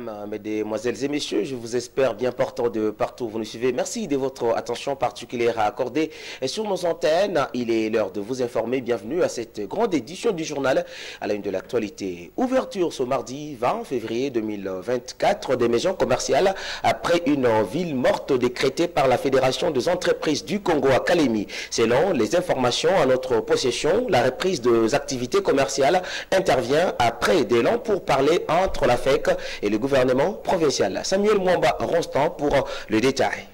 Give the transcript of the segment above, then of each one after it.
Mesdames, Mesdemoiselles et Messieurs, je vous espère bien portant de partout où vous nous suivez. Merci de votre attention particulière à accorder sur nos antennes. Il est l'heure de vous informer. Bienvenue à cette grande édition du journal à la une de l'actualité. Ouverture ce mardi 20 février 2024 des maisons commerciales après une ville morte décrétée par la Fédération des entreprises du Congo à Kalemi. Selon les informations à notre possession, la reprise des activités commerciales intervient après des longs pourparlers entre la FEC et le gouvernement provincial. Samuel Mwamba Ronstan pour le détail.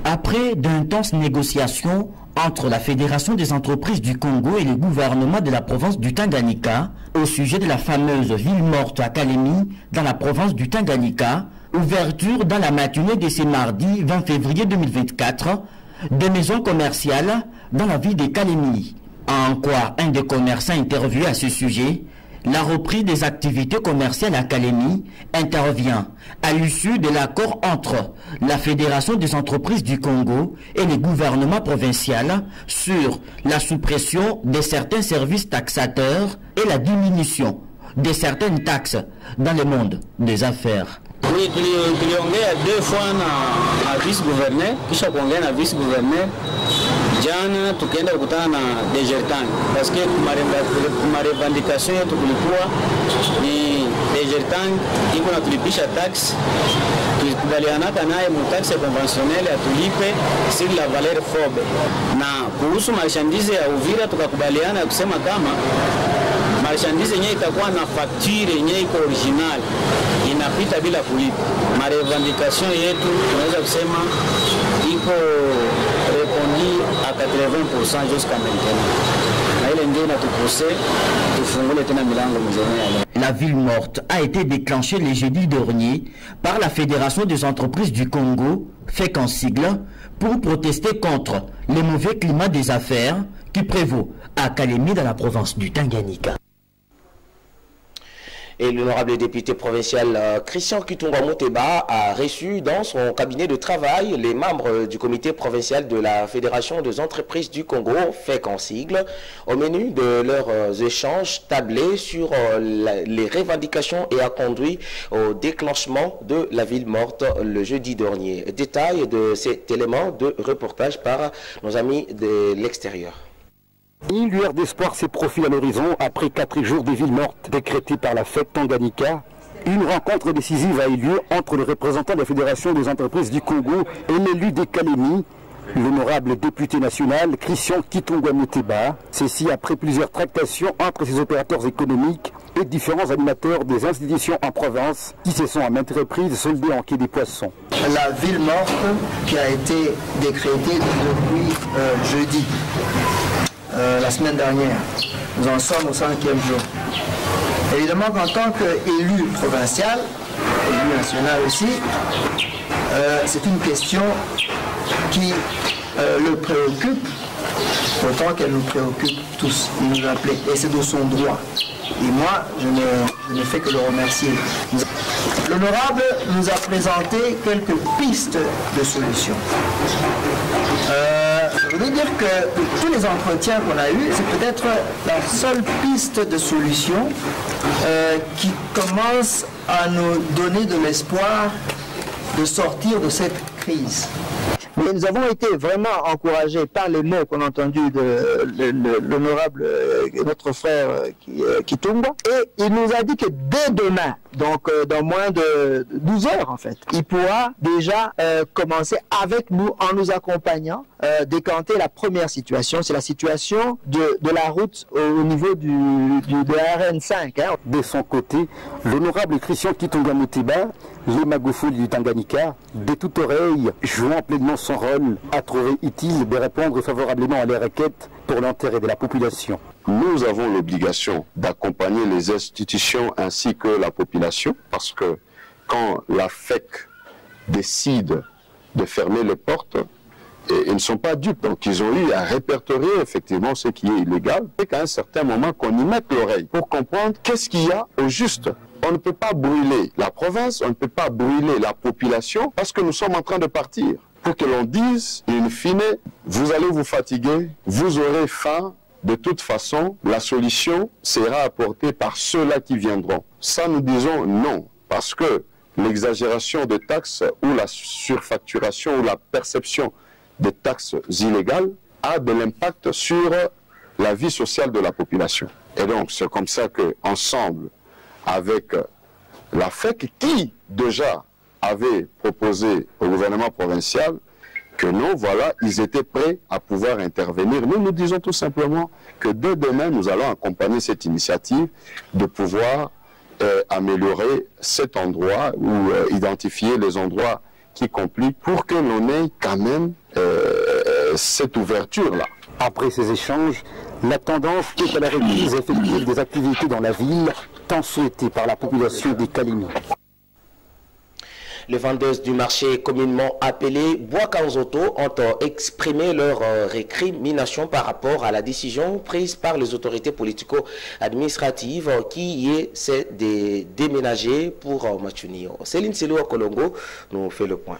Après d'intenses négociations entre la Fédération des entreprises du Congo et le gouvernement de la province du Tanganyika au sujet de la fameuse ville morte à Kalemi dans la province du Tanganyika, ouverture dans la matinée de ce mardi 20 février 2024 des maisons commerciales dans la ville de Kalemi. En quoi un des commerçants interviewé à ce sujet, la reprise des activités commerciales à Kalemi intervient à l'issue de l'accord entre la Fédération des entreprises du Congo et le gouvernement provincial sur la suppression de certains services taxateurs et la diminution de certaines taxes dans le monde des affaires. Oui, tuliongea 2 fois na vice-gouverneur, kisha kuongea na vice-gouverneur. Jana tukaenda kukutana na Degertang parce que kuma revendication yetu kulikuwa ni Degertang iko na tulipisha tax, tulikubalianaka naye mu taxe conventionnelle atulipe sur la valeur fobe, na kuhusu marchandise ya Uvira tukakubaliana ya kusema kama marchandise yenyewe itakuwa na facture yenyewe iko original inapita bila kulipa. Marevendication yetu tunaweza kusema iko répondu à 80% jusqu'à maintenant. La ville morte a été déclenchée le jeudi dernier par la Fédération des entreprises du Congo, FEC en sigle, pour protester contre le mauvais climat des affaires qui prévaut à Kalemi dans la province du Tanganyika. Et l'honorable député provincial Christian Kitunga Muteba a reçu dans son cabinet de travail les membres du comité provincial de la Fédération des entreprises du Congo, FEC en sigle, au menu de leurs échanges tablés sur les revendications et a conduit au déclenchement de la ville morte le jeudi dernier. Détail de cet élément de reportage par nos amis de l'extérieur. Une lueur d'espoir s'est profilée à l'horizon après 4 jours de ville morte décrétée par la FEC Tanganyika. Une rencontre décisive a eu lieu entre le représentant de la Fédération des entreprises du Congo et l'élu de Kalemi, l'honorable député national Christian Kitunga Muteba. Ceci après plusieurs tractations entre ces opérateurs économiques et différents animateurs des institutions en province qui se sont à maintes reprises soldés en quai des poissons. La ville morte qui a été décrétée depuis jeudi. La semaine dernière. Nous en sommes au 5e jour. Évidemment qu'en tant qu'élu provincial, élu national aussi, c'est une question qui le préoccupe, autant qu'elle nous préoccupe tous. Il nous a appelés, et c'est de son droit. Et moi, je ne fais que le remercier. L'honorable nous a présenté quelques pistes de solutions. Je voudrais dire que tous les entretiens qu'on a eus, c'est peut-être la seule piste de solution qui commence à nous donner de l'espoir de sortir de cette crise. Mais nous avons été vraiment encouragés par les mots qu'on a entendus de l'honorable, notre frère Kitunga. Et il nous a dit que dès demain, donc dans moins de 12 heures en fait, il pourra déjà commencer avec nous, en nous accompagnant, décanter la première situation. C'est la situation de la route au niveau de la RN5. Hein. De son côté, l'honorable Christian Kitunga Muteba, les magoufouli du Tanganyika, de toute oreille, jouant pleinement son rôle, a trouvé utile de répondre favorablement à les requêtes pour l'intérêt de la population. Nous avons l'obligation d'accompagner les institutions ainsi que la population, parce que quand la FEC décide de fermer les portes, ils ne sont pas dupes, donc ils ont eu à répertorier effectivement ce qui est illégal, et qu'à un certain moment qu'on y mette l'oreille pour comprendre qu'est-ce qu'il y a au juste. On ne peut pas brûler la province, on ne peut pas brûler la population, parce que nous sommes en train de partir. Pour que l'on dise, in fine, vous allez vous fatiguer, vous aurez faim, de toute façon, la solution sera apportée par ceux-là qui viendront. Ça, nous disons non. parce que l'exagération des taxes ou la surfacturation ou la perception des taxes illégales a de l'impact sur la vie sociale de la population. Et donc, c'est comme ça qu'ensemble, avec la FEC, qui déjà avait proposé au gouvernement provincial que non, voilà, ils étaient prêts à pouvoir intervenir. Nous disons tout simplement que dès demain, nous allons accompagner cette initiative de pouvoir améliorer cet endroit ou identifier les endroits qui compliquent pour que l'on ait quand même cette ouverture-là. Après ces échanges, la tendance est à la reprise effective des activités dans la ville, tant souhaitée par la population des Kalemi. Les vendeuses du marché communément appelé Bois-Kanzoto ont exprimé leur récrimination par rapport à la décision prise par les autorités politico-administratives qui est de déménager pour Machunio. Céline Selou à Kolongo nous fait le point.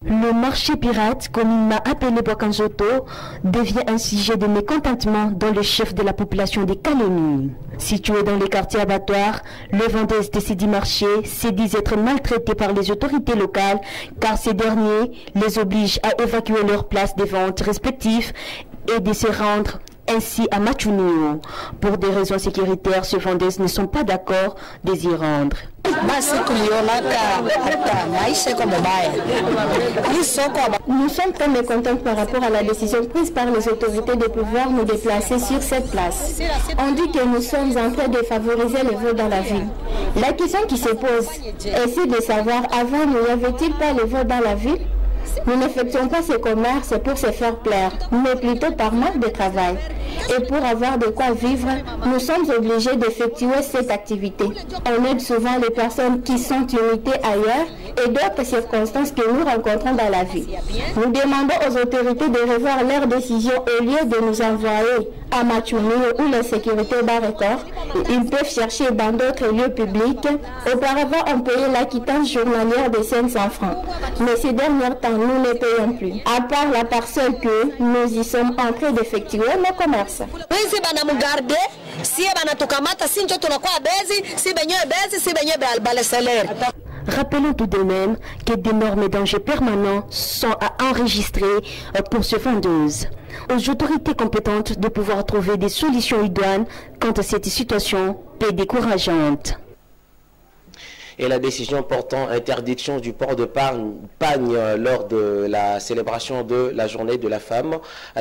Le marché pirate, communément appelé Bois-Kanzoto, devient un sujet de mécontentement dans le chef de la population des Kalemi. Situé dans les quartiers abattoirs, les vendeuses de ces dix marchés se disent être maltraités par les autorités locales car ces derniers les obligent à évacuer leurs places de vente respectives et de se rendre ainsi à Machunio. Pour des raisons sécuritaires, ces vendeuses ne sont pas d'accord de s'y rendre. Nous sommes très mécontents par rapport à la décision prise par les autorités de pouvoir nous déplacer sur cette place. On dit que nous sommes en train de favoriser les vols dans la ville. La question qui se pose est de savoir, avant, n'y avait-il pas les vols dans la ville? Nous n'effectuons pas ce commerce pour se faire plaire, mais plutôt par manque de travail. Et pour avoir de quoi vivre, nous sommes obligés d'effectuer cette activité. On aide souvent les personnes qui sont limitées ailleurs et d'autres circonstances que nous rencontrons dans la vie. Nous demandons aux autorités de revoir leurs décisions au lieu de nous envoyer à Machunio où la sécurité bat record. Ils peuvent chercher dans d'autres lieux publics. Auparavant, on payait la quittance journalière de 500 francs. Mais ces derniers temps, nous ne payons plus. À part la parcelle que nous y sommes en train d'effectuer nos commerces. Rappelons tout de même que d'énormes dangers permanents sont à enregistrer pour ces vendeuses. Aux autorités compétentes de pouvoir trouver des solutions idoines quant à cette situation peu décourageante. Et la décision portant interdiction du port de pagne lors de la célébration de la journée de la femme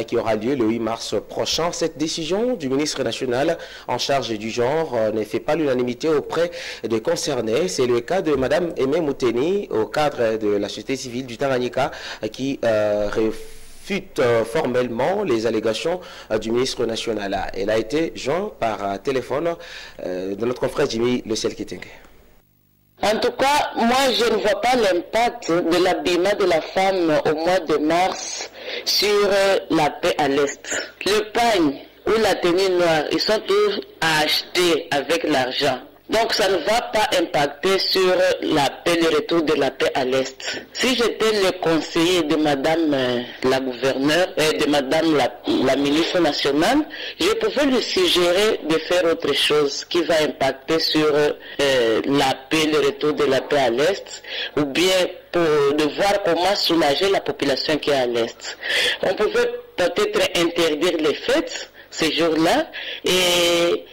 qui aura lieu le 8 mars prochain. Cette décision du ministre national en charge du genre ne fait pas l'unanimité auprès des concernés. C'est le cas de Mme Aimé Mouteni au cadre de la société civile du Tanganyika qui réfute formellement les allégations du ministre national. Elle a été jointe par téléphone de notre confrère Jimmy Le Ciel Kitenge. En tout cas, moi je ne vois pas l'impact de l'habillement de la femme au mois de mars sur la paix à l'Est. Le pagne ou la tenue noire, ils sont tous à acheter avec l'argent. Donc ça ne va pas impacter sur la paix, le retour de la paix à l'Est. Si j'étais le conseiller de Madame la gouverneure et de Madame la ministre nationale, je pouvais lui suggérer de faire autre chose qui va impacter sur la paix, le retour de la paix à l'Est, ou bien de voir comment soulager la population qui est à l'Est. On pouvait peut-être interdire les fêtes ces jours-là et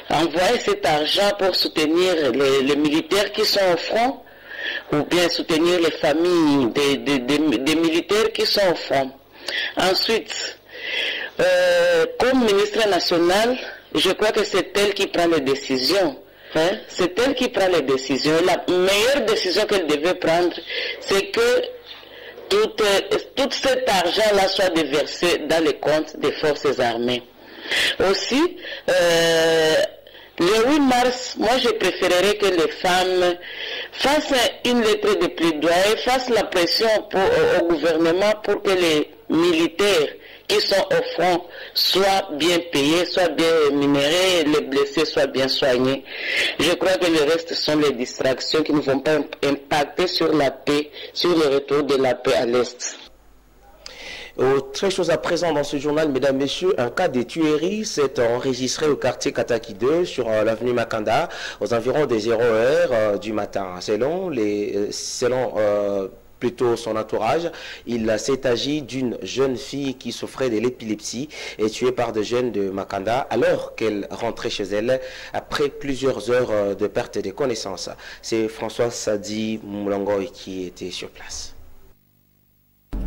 envoyer cet argent pour soutenir les militaires qui sont au front ou bien soutenir les familles des militaires qui sont au front. Ensuite, comme ministre national, je crois que c'est elle qui prend les décisions. C'est elle qui prend les décisions. La meilleure décision qu'elle devait prendre, c'est que tout cet argent-là soit déversé dans les comptes des forces armées. Aussi, le 8 mars, moi je préférerais que les femmes fassent une lettre de plaidoyer, fassent la pression au gouvernement pour que les militaires qui sont au front soient bien payés, soient bien rémunérés, les blessés soient bien soignés. Je crois que le reste sont les distractions qui ne vont pas impacter sur la paix, sur le retour de la paix à l'Est. Très chose à présent dans ce journal, mesdames, messieurs, un cas de tuerie s'est enregistré au quartier Kataki 2 sur l'avenue Makanda aux environs des 0h du matin. Selon plutôt son entourage, il s'est agi d'une jeune fille qui souffrait de l'épilepsie et tuée par des jeunes de Makanda alors qu'elle rentrait chez elle après plusieurs heures de perte de connaissance. C'est François Sadi Moulongoy qui était sur place.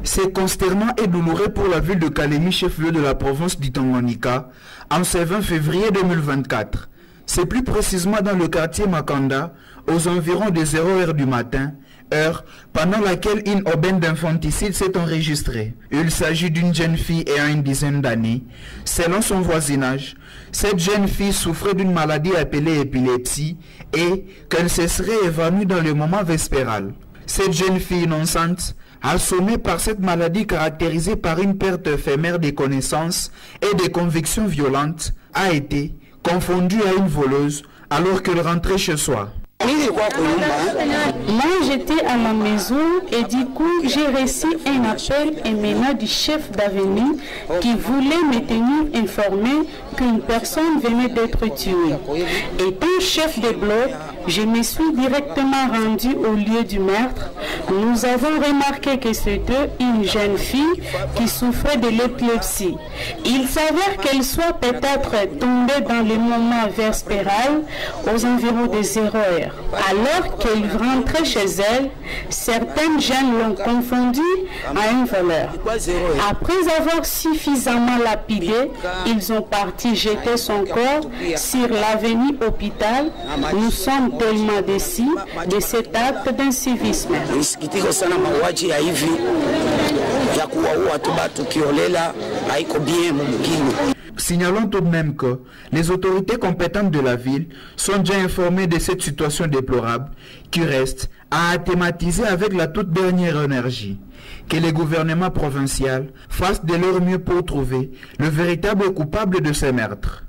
C'est consternant et douloureux pour la ville de Kalemi, chef-lieu de la province du Tanganyika, en ce 20 février 2024. C'est plus précisément dans le quartier Makanda, aux environs de 0h du matin, heure pendant laquelle une aubaine d'infanticide s'est enregistrée. Il s'agit d'une jeune fille ayant une dizaine d'années. Selon son voisinage, cette jeune fille souffrait d'une maladie appelée épilepsie et qu'elle se serait évanouie dans le moment vespéral. Cette jeune fille innocente, assommée par cette maladie caractérisée par une perte éphémère des connaissances et des convictions violentes, a été confondue à une voleuse alors qu'elle rentrait chez soi. Moi j'étais à la maison et du coup j'ai reçu un appel émanant du chef d'avenue qui voulait me tenir informé qu'une personne venait d'être tuée. Étant chef de bloc, je me suis directement rendu au lieu du meurtre. Nous avons remarqué que c'était une jeune fille qui souffrait de l'épilepsie. Il s'avère qu'elle soit peut-être tombée dans le moment vespéral aux environs des 0h. Alors qu'elle rentrait chez elle, certaines jeunes l'ont confondue à un voleur. Après avoir suffisamment lapidé, ils ont parti jeter son corps sur l'avenue Hôpital. Nous sommes tellement déçus de cet acte d'incivisme. Signalons tout de même que les autorités compétentes de la ville sont déjà informées de cette situation déplorable qui reste à thématiser avec la toute dernière énergie. Que les gouvernements provinciaux fassent de leur mieux pour trouver le véritable coupable de ces meurtres.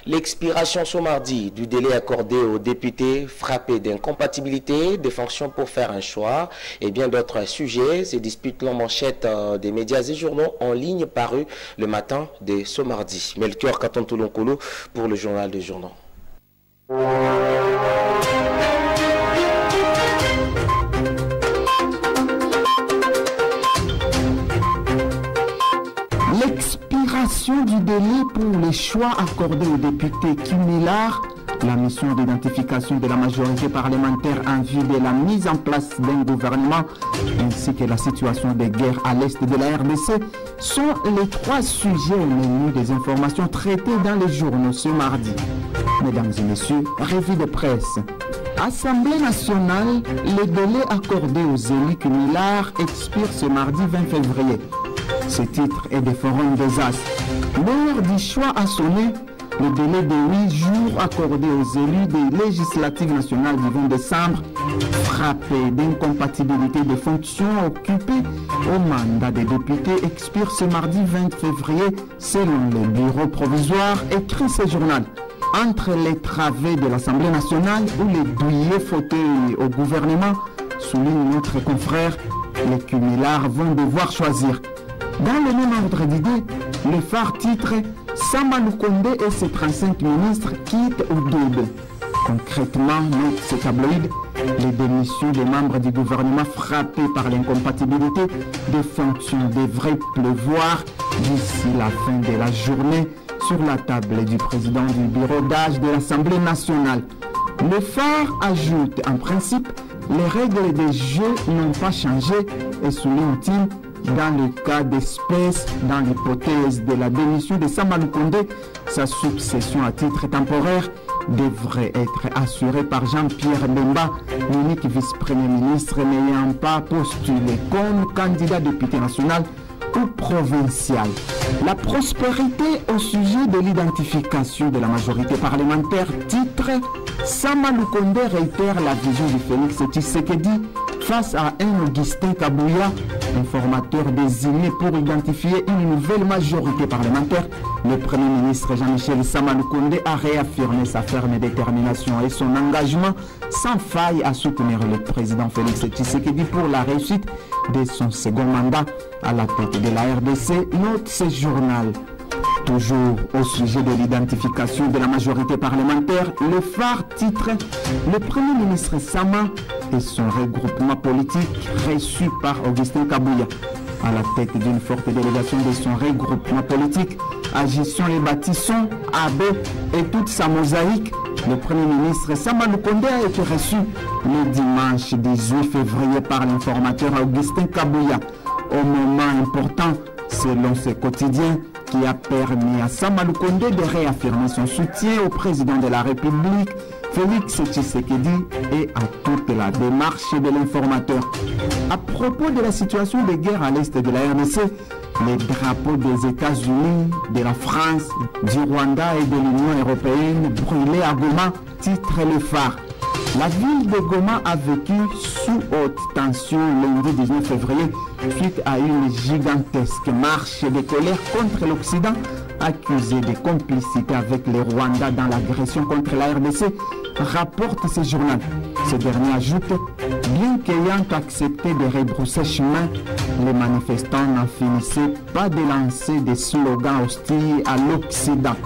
L'expiration ce mardi du délai accordé aux députés frappés d'incompatibilité des fonctions pour faire un choix et bien d'autres sujets. Ces disputes l'ont manchette des médias et journaux en ligne parus le matin de ce mardi. Melchior Katontoulonkolo pour le journal des journaux. L'expiration du délai pour les choix accordés aux députés Kimillar, la mission d'identification de la majorité parlementaire en vue de la mise en place d'un gouvernement, ainsi que la situation de guerre à l'est de la RDC, sont les trois sujets au menu des informations traitées dans les journaux ce mardi. Mesdames et messieurs, revue de presse. Assemblée nationale, le délai accordé aux élus Kimillar expire ce mardi 20 février. Ce titre est des forums des As. L'heure du choix a sonné. Le délai de 8 jours accordé aux élus des législatives nationales du 20 décembre, frappés d'incompatibilité de fonctions occupées au mandat des députés, expire ce mardi 20 février selon le bureau provisoire, écrit ce journal. Entre les travées de l'Assemblée nationale ou les douillets fauteuils au gouvernement, souligne notre confrère, les cumulards vont devoir choisir. Dans le même ordre d'idée, le phare titre Sama Lukonde et ses 35 ministres quittent au double. Concrètement, note ce tabloïd, les démissions des membres du gouvernement frappés par l'incompatibilité des fonctions devraient pleuvoir d'ici la fin de la journée sur la table du président du bureau d'âge de l'Assemblée nationale. Le phare ajoute en principe, les règles des jeux n'ont pas changé et souligne-t-il, dans le cas d'espèce, dans l'hypothèse de la démission de Sama Lukonde, sa succession à titre temporaire devrait être assurée par Jean-Pierre Bemba, l'unique vice-premier ministre n'ayant pas postulé comme candidat député national ou provincial. La prospérité au sujet de l'identification de la majorité parlementaire, titre Sama Lukonde réitère la vision de Félix Tshisekedi, face à un Augustin Kabouya, informateur désigné pour identifier une nouvelle majorité parlementaire. Le Premier ministre Jean-Michel Sama Lukonde a réaffirmé sa ferme détermination et son engagement sans faille à soutenir le président Félix Tshisekedi pour la réussite de son second mandat à la tête de la RDC, note ce journal. Toujours au sujet de l'identification de la majorité parlementaire, le phare titre « Le Premier ministre Sama et son regroupement politique reçu par Augustin Kabouya ». À la tête d'une forte délégation de son regroupement politique, agissant les bâtissons, AB et toute sa mosaïque, le Premier ministre Sama Lukonde a été reçu le dimanche 18 février par l'informateur Augustin Kabouya. Au moment important, selon ce quotidien, qui a permis à Sama Lukonde de réaffirmer son soutien au président de la République, Félix Tshisekedi, et à toute la démarche de l'informateur. À propos de la situation de guerre à l'est de la RDC, les drapeaux des États-Unis, de la France, du Rwanda et de l'Union européenne brûlés à Goma, titre le phare. La ville de Goma a vécu sous haute tension lundi 19 février suite à une gigantesque marche de colère contre l'Occident, accusé de complicité avec les Rwandais dans l'agression contre la RDC, rapporte ce journal. Ce dernier ajoute, bien qu'ayant accepté de rebrousser chemin, les manifestants n'en finissaient pas de lancer des slogans hostiles à l'Occident.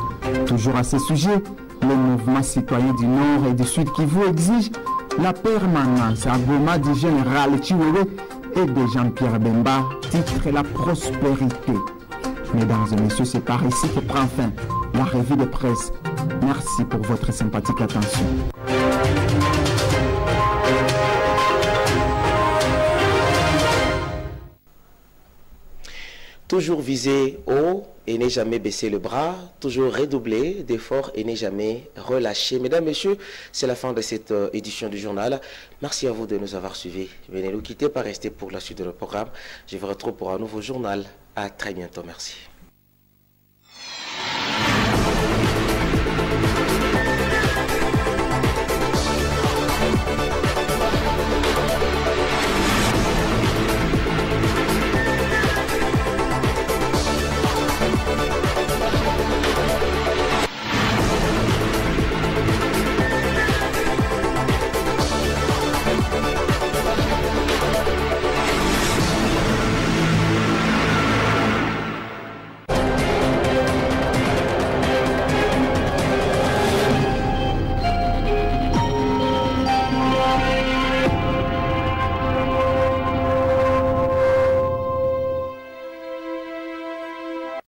Toujours à ce sujet, le mouvement citoyen du Nord et du Sud Kivu exige la permanence à Goma du général Chiwewe et de Jean-Pierre Bemba, titre la prospérité. Mesdames et messieurs, c'est par ici que prend fin la revue de presse. Merci pour votre sympathique attention. Toujours viser haut et ne jamais baisser le bras, toujours redoubler d'efforts et ne jamais relâcher. Mesdames, Messieurs, c'est la fin de cette édition du journal. Merci à vous de nous avoir suivis. Venez nous quitter, pas rester pour la suite de notre programme. Je vous retrouve pour un nouveau journal. À très bientôt. Merci.